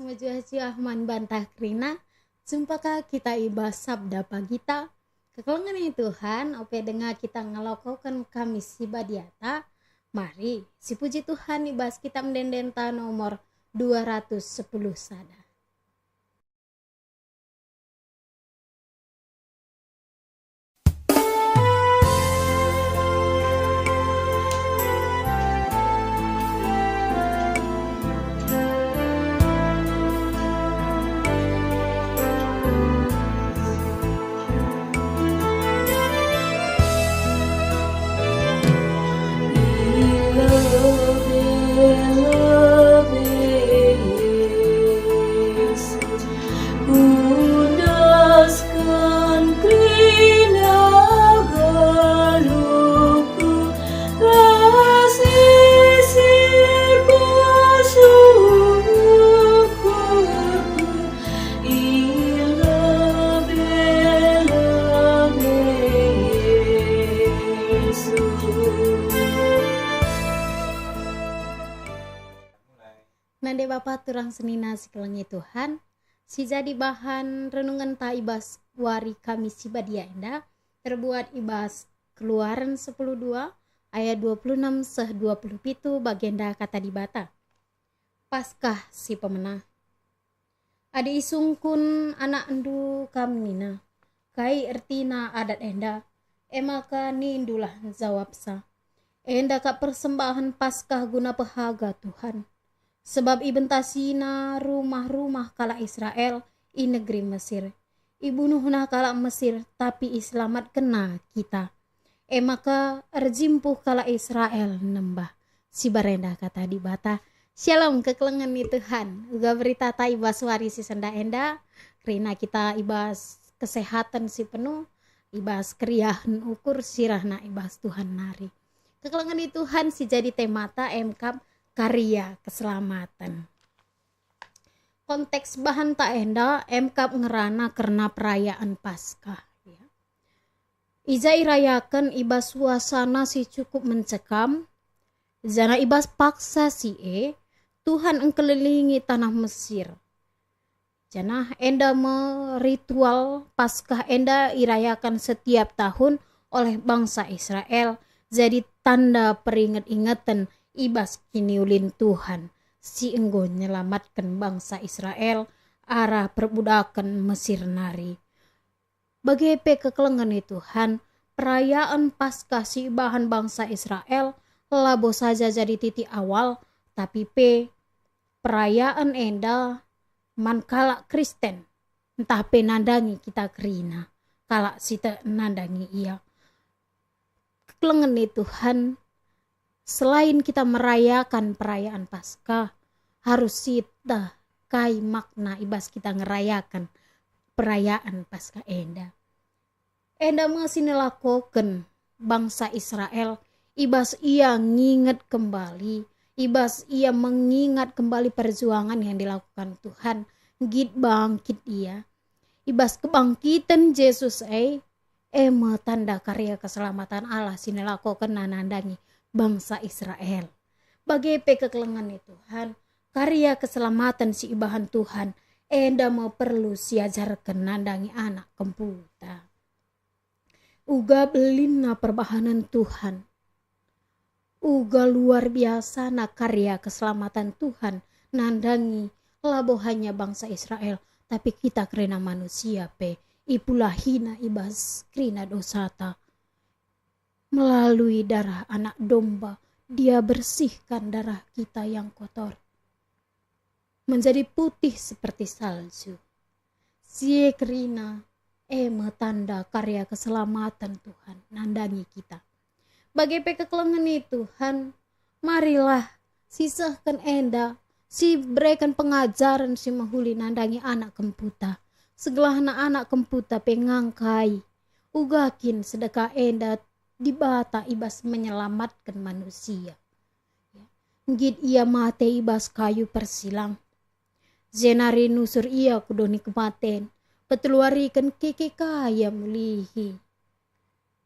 mejuah-juah man bantah krina, sumpaka kita ibas sabda pagita. Kekelengan ini Tuhan, ope dengar kita ngelakukan kami si badiata. Mari, si puji Tuhan ibas kita mendendenta nomor 210 sada. Nande Bapak turang senina sekelengi Tuhan, si jadi bahan renungan ta ibas wari kami si badia enda, terbuat ibas Keluaran 10:2 ayat 26 seh 27 bagenda kata dibata. Paskah si pemenah. Adi isungkun anak endu kamnina, kai ertina adat enda, emaka ni indulah jawab sa. Enda ka persembahan Paskah guna pehaga Tuhan. Sebab ibentasina rumah-rumah kala Israel i negeri Mesir. Ibunuhna kala Mesir tapi islamat kena kita. Maka erjimpuh kala Israel nembah. Si barenda kata di bata. Shalom kekelengan ni Tuhan. Uga berita ta ibas wari si senda enda. Karena kita ibas kesehatan si penuh. Ibas keriahan ukur sirahna ibas Tuhan nari. Kekelengan ni Tuhan si jadi temata MK karya keselamatan. Konteks bahan tak enda MK ngerana karena perayaan Paskah. Ya. Iza irayakan ibas suasana si cukup mencekam. Zana ibas paksa si Tuhan engkelilingi tanah Mesir. Jana enda ritual Paskah enda irayakan setiap tahun oleh bangsa Israel. Jadi tanda peringat-ingatan ibas kiniulin Tuhan si enggo nyelamatkan bangsa Israel arah perbudakan Mesir nari. Bagepe kekelengan Tuhan, perayaan Paskah si bahan bangsa Israel labo saja jadi titik awal, tapi perayaan enda man kala Kristen entah nandangi kita kerina kala sita nandangi ia. Kekelengan Tuhan, selain kita merayakan perayaan Paskah, harus kita kai makna ibas kita ngerayakan perayaan Paskah enda. Enda masih nelakoken bangsa Israel, ibas ia nginget kembali, ibas ia mengingat kembali perjuangan yang dilakukan Tuhan, git bangkit ia. Ibas kebangkitan Yesus tanda karya keselamatan Allah sinelakoken nanandangi bangsa Israel. Bagepe kekelengan Tuhan, karya keselamatan si ibahan Tuhan, enda mau perlu siajarkan nandangi anak kemputa. Uga belina perbahanan Tuhan. Uga luar biasa na karya keselamatan Tuhan nandangi labo hanya bangsa Israel, tapi kita kerena manusia ipulahina ibas krina dosata. Melalui darah anak domba, dia bersihkan darah kita yang kotor. Menjadi putih seperti salju. Siekrina, tanda karya keselamatan Tuhan, nandangi kita. Bagai kekelengan Tuhan, marilah sisahkan enda, si berikan pengajaran si mahuli nandangi anak kemputa. Segelahna anak kemputa pengangkai, ugakin sedekah enda dibata ibas menyelamatkan manusia. Gid ia mate ibas kayu persilang. Zenari nusur ia kudoni kematen. Peteluarikan keke kaya mulihi.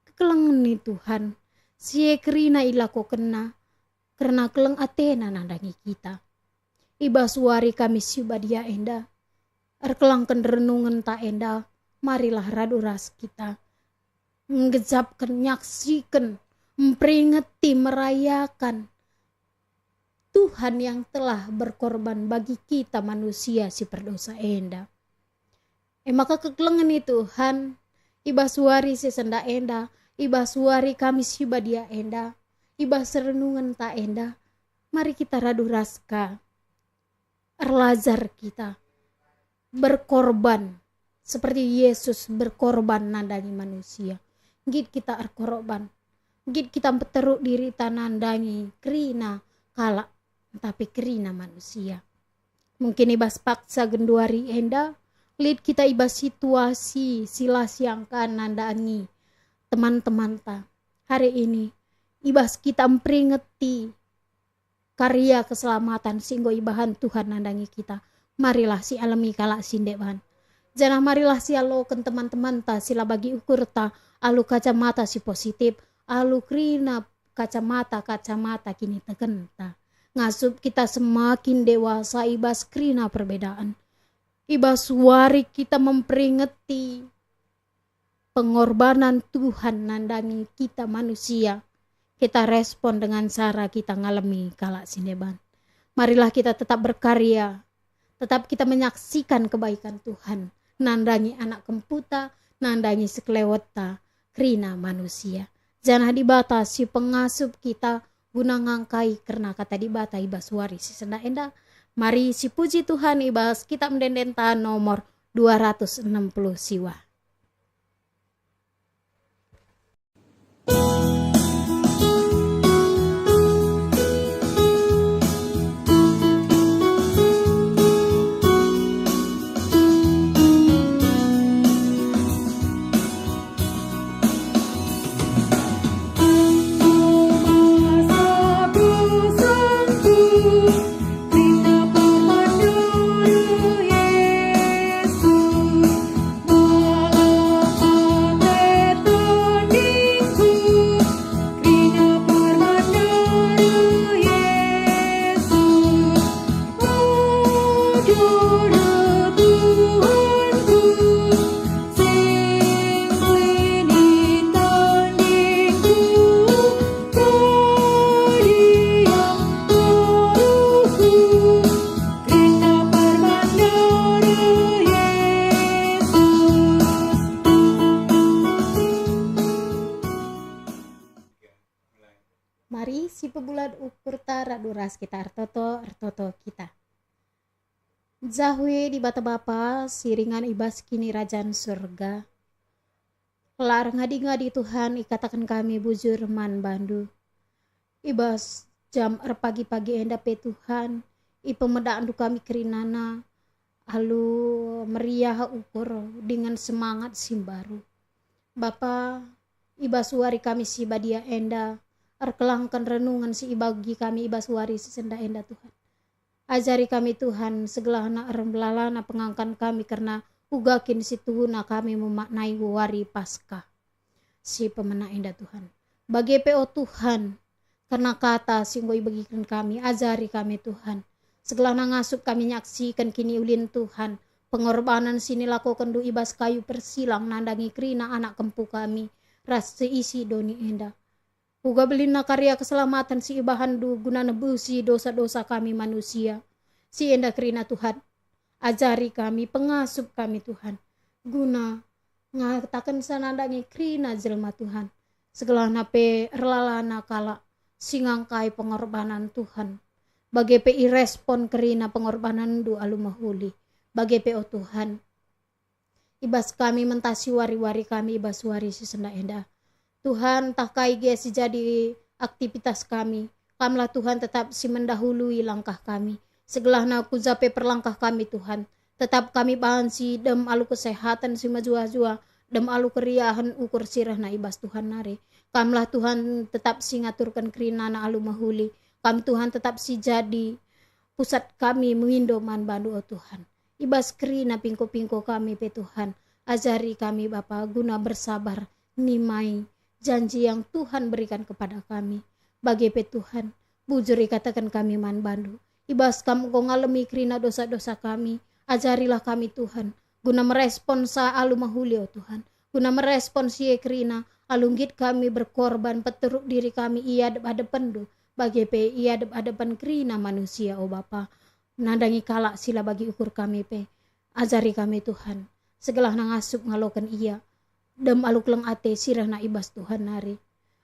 Kekelengan ni Tuhan. Sie kerina ilako kena. Karena keleng Athena nandangi kita. ibas wari kami sibadia enda. Erkelangkan renungan tak enda, marilah raduras kita. Ngejapkan, nyaksikan, memperingati, merayakan Tuhan yang telah berkorban bagi kita manusia si berdosa enda. Maka kekelengan itu Tuhan, ibas wari si senda enda, ibas wari kami sibadia enda, ibas renungan tak enda, mari kita raduraska, erlazar kita, berkorban, seperti Yesus berkorban nandangi manusia. Git kita erkorban, git kita peteruk diri tanandangi, kerina kalak, tapi kerina manusia. Mungkin ibas paksa genduari enda, lid kita ibas situasi silas yang kan nandangi teman-teman ta. Hari ini ibas kita memperingati karya keselamatan singgo ibahan Tuhan nandangi kita. Marilah si alami kalak sindeban. Jangan marilah si aloken teman-teman ta sila bagi ukur ta alu kacamata si positif, alu krina kacamata kini tegenta. Ngasup kita semakin dewasa ibas krina perbedaan. Ibas wari kita memperingati pengorbanan Tuhan nandangi kita manusia. Kita respon dengan cara kita ngalami kalak sineban. Marilah kita tetap berkarya, tetap kita menyaksikan kebaikan Tuhan. Nandangi anak kemputa, nandangi sekeleweta, krina manusia. Jangan dibatasi pengasup kita guna ngangkai karena kata dibata ibas wari si senda enda. Mari si puji Tuhan ibas kita mendendenta nomor 260 siwa. Mari si pebulat ukur tara duras kita ertoto kita. Zahwe di bata bapa siringan ibas kini rajan surga. Kelar ngadi-ngadi Tuhan ikatakan kami bujur man bandu. Ibas jam pagi-pagi enda pe Tuhan. Ipemedaan du kami kerinana. Alu meriah ukur dengan semangat simbaru. Bapa ibas wari kami si badia enda. Erkelangkan renungan si ibagi kami ibas wari si senda enda Tuhan. Ajari kami Tuhan segala anak rembelalana pengangkan kami karena ugakin si tuhuna kami memaknai wari Paskah. Si pemena enda Tuhan. Bagi PO Tuhan karena kata singgo ibagikan kami ajari kami Tuhan. Segala ngasup kami nyaksikan kini ulin Tuhan. Pengorbanan sini lakukan du ibas kayu persilang nandangi krina anak kempu kami. Ras seisi doni enda. Uga belina karya keselamatan si ibahan du guna nebusi dosa-dosa kami manusia. Si enda kerina Tuhan. Ajari kami, pengasup kami Tuhan. Guna ngatakan sanandangi krina jelma Tuhan. Segala nape erlalana kala singangkai pengorbanan Tuhan. Bagi PI respon kerina pengorbanan du alumahuli. Bagi PO Tuhan. Ibas kami mentasi wari-wari kami ibas wari si senda enda. Tuhan tak kai si jadi aktivitas kami. Kamlah Tuhan tetap si mendahului langkah kami. Segala aku zape perlangkah kami Tuhan. Tetap kami bahan si dem alu kesehatan si majua-jua. Dem alu keriahan ukur sirah na ibas Tuhan nare. Kamlah Tuhan tetap si ngaturkan kerinana alu mahuli. Kami Tuhan tetap si jadi pusat kami mengindo man bandu oh Tuhan. Ibas kerina pingko-pingko kami pe Tuhan. Ajari kami Bapa guna bersabar nimai janji yang Tuhan berikan kepada kami. Bagi pe Tuhan, bujur ikatakan kami man bandu. ibas kamu kau ngalami kerina dosa-dosa kami. Ajarilah kami Tuhan, guna merespon sa alu mahuli oh Tuhan. Guna merespon si kerina, alunggit kami berkorban peteruk diri kami ia hadapan do. Bagi pe ia hadapan kerina manusia oh Bapa. Nandangi kalak sila bagi ukur kami pe. Ajari kami Tuhan, segala ngasup ngalokan ia. Dem aluk leng ate sirah na ibas Tuhan nari.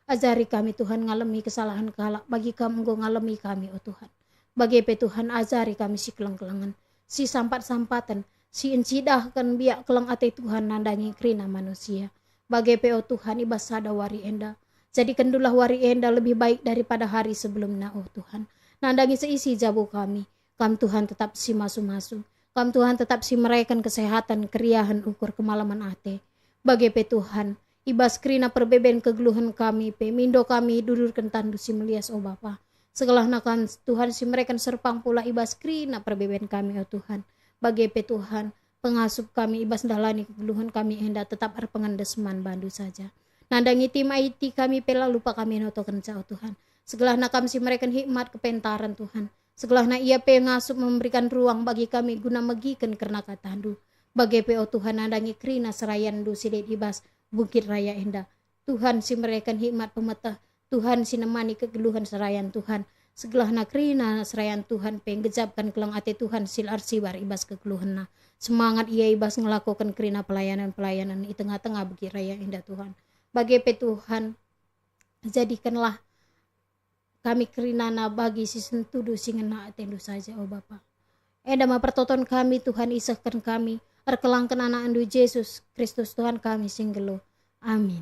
Ajari kami Tuhan ngalami kesalahan kalak. Bagi kamu go ngalami kami oh Tuhan. Bagi pe Tuhan ajari kami si keleng-kelengan. Si sampat-sampatan. Si encidahkan biak keleng ate Tuhan nandangi kerina manusia. Bagi pe oh Tuhan ibas sada wari enda. Jadi kendulah wari enda lebih baik daripada hari sebelumnya oh Tuhan. Nandangi seisi jabu kami. Kam Tuhan tetap si masu-masu. Kam Tuhan tetap si meraikan kesehatan keriahan ukur kemalaman ate. Bagi pe Tuhan, ibas kerina perbeben kegeluhan kami pe, mindo kami dudurkan tandu si melias oh Bapa. Segala nakan Tuhan si mereka serpang pula ibas kerina perbeben kami oh Tuhan. Bagi pe Tuhan, pengasup kami ibas dalani kegeluhan kami hendak tetap arpengandesman bandu saja. Nandangi tim IT kami pela lupa kami notokan oh Tuhan. Segala nakam si mereka hikmat kepentaran Tuhan. Segala na ia pe ngasup memberikan ruang bagi kami guna megikan kerana katandu. Bagi PO Tuhan nandangi kerina serayan du sidet ibas Bukit Raya Endah. Tuhan si mereka hikmat pemetah. Tuhan si nemani kegeluhan serayan Tuhan. Segala na kerina serayan Tuhan penggejapkan kelang ate Tuhan sil arsibar ibas kegeluhan na. Semangat ia ibas ngelakukan kerina pelayanan-pelayanan di tengah-tengah Bukit Raya Endah Tuhan. Bagi pe Tuhan, jadikanlah kami kerina na bagi si sentudu singena atendu saja oh Bapa. Enda ma pertoton kami Tuhan isahkan kami. Arkelangkan anak andu Yesus Kristus Tuhan kami singgelo. Amin.